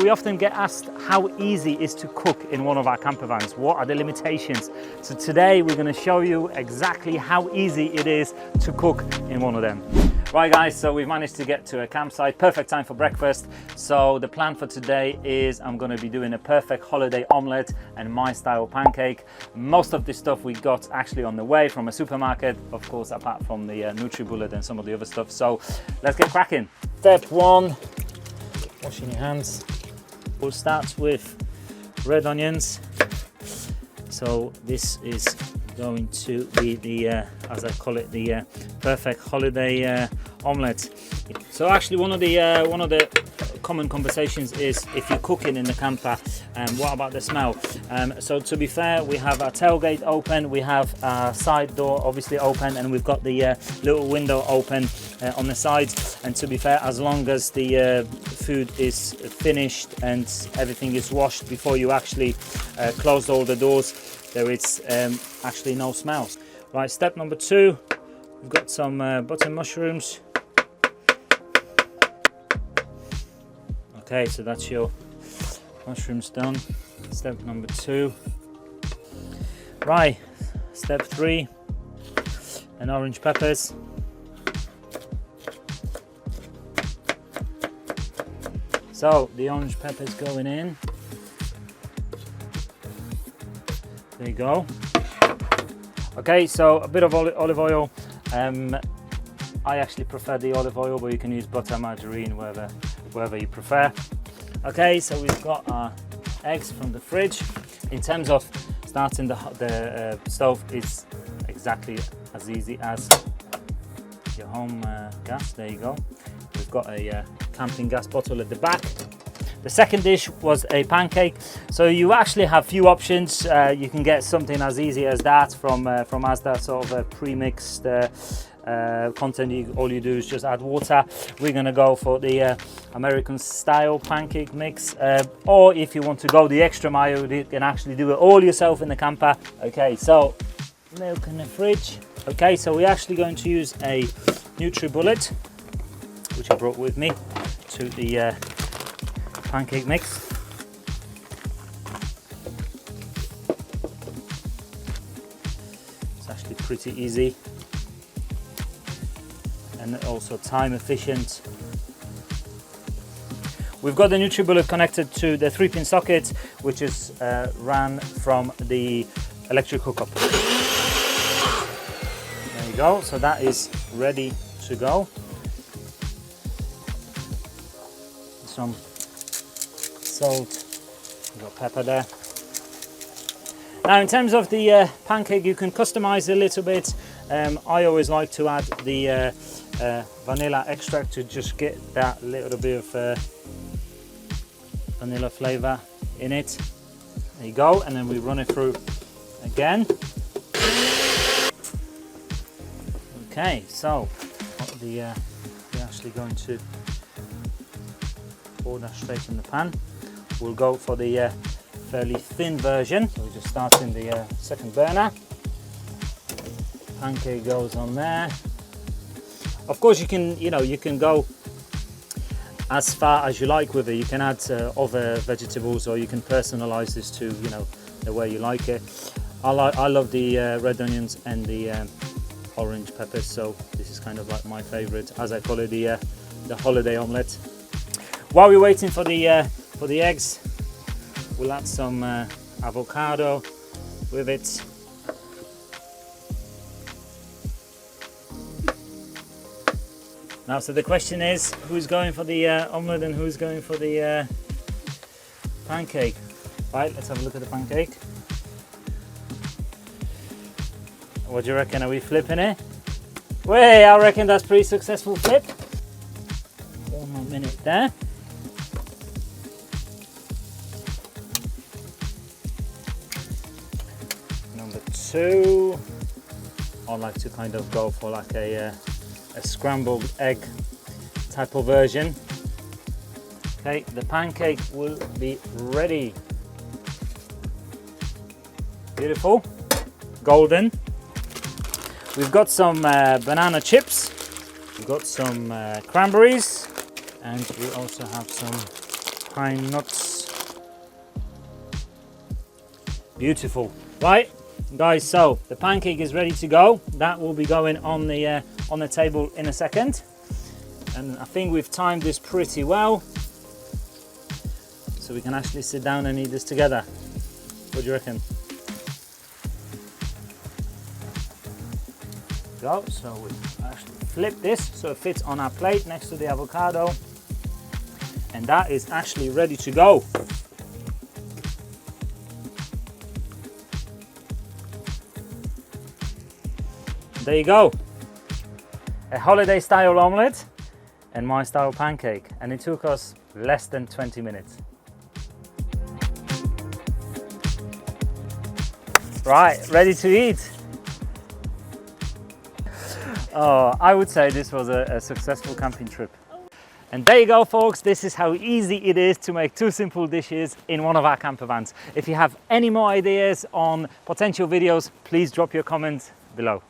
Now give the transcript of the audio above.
we often get asked how easy it is to cook in one of our camper vans. What are the limitations? So today we're going to show you exactly how easy it is to cook in one of them. Right guys, so we've managed to get to a campsite, perfect time for breakfast. So the plan for today is I'm going to be doing a perfect holiday omelette and my style pancake. Most of the stuff we got actually on the way from a supermarket, of course, apart from the NutriBullet and some of the other stuff. So let's get cracking. Step one, washing your hands. We'll start with red onions. So this is going to be the, as I call it, the perfect holiday omelette. So actually one of the common conversations is if you're cooking in the camper, what about the smell? So to be fair, we have our tailgate open, we have our side door obviously open, and we've got the little window open on the sides. And to be fair, as long as the food is finished and everything is washed before you actually close all the doors, there is actually no smells. Right, step number two, we've got some button mushrooms. Okay, so that's your mushrooms done. Step number two. Right, step three, and orange peppers. So the orange peppers going in. There you go. Okay, so a bit of olive oil. I actually prefer the olive oil, but you can use butter, margarine, wherever you prefer. Okay, so we've got our eggs from the fridge. In terms of starting the stove, it's exactly as easy as your home gas. There you go. We've got a camping gas bottle at the back. The second dish was a pancake. So you actually have few options. You can get something as easy as that from Asda, sort of a pre-mixed content. All you do is just add water. We're gonna go for the American style pancake mix, or if you want to go the extra mile, you can actually do it all yourself in the camper. Okay, so milk in the fridge. Okay, so we're actually going to use a NutriBullet, which I brought with me to the pancake mix. It's actually pretty easy and also time efficient. We've got the NutriBullet connected to the 3-pin socket, which is ran from the electric hookup. There you go, so that is ready to go. Some salt, we've got pepper there. Now in terms of the pancake, you can customize a little bit. I always like to add the vanilla extract to just get that little bit of vanilla flavor in it. There you go, and then we run it through again. Okay, so we're actually going to pour that straight in the pan. We'll go for the fairly thin version. So we just start in the second burner. Pancake goes on there. Of course, you can go as far as you like with it. You can add other vegetables, or you can personalize this to the way you like it. I love the red onions and the orange peppers, so this is kind of like my favorite, as I call it, the holiday omelette. While we're waiting for the eggs, we'll add some avocado with it. Now, so the question is, who's going for the omelette and who's going for the pancake? Right, let's have a look at the pancake. What do you reckon? Are we flipping it? Wait, I reckon that's pretty successful flip. 1 more minute there. Number two, I like to kind of go for like a scrambled egg type of version. Okay, the pancake will be ready. Beautiful, golden. We've got some banana chips, we've got some cranberries, and we also have some pine nuts. Beautiful. Right, guys, so the pancake is ready to go. That will be going on the table in a second. And I think we've timed this pretty well, so we can actually sit down and eat this together. What do you reckon? Go. So we actually flip this so it fits on our plate next to the avocado, and that is actually ready to go. There you go, a holiday style omelette and my style pancake, and it took us less than 20 minutes. Right, ready to eat. Oh, I would say this was a successful camping trip. And there you go, folks. This is how easy it is to make two simple dishes in one of our camper vans. If you have any more ideas on potential videos, please drop your comments below.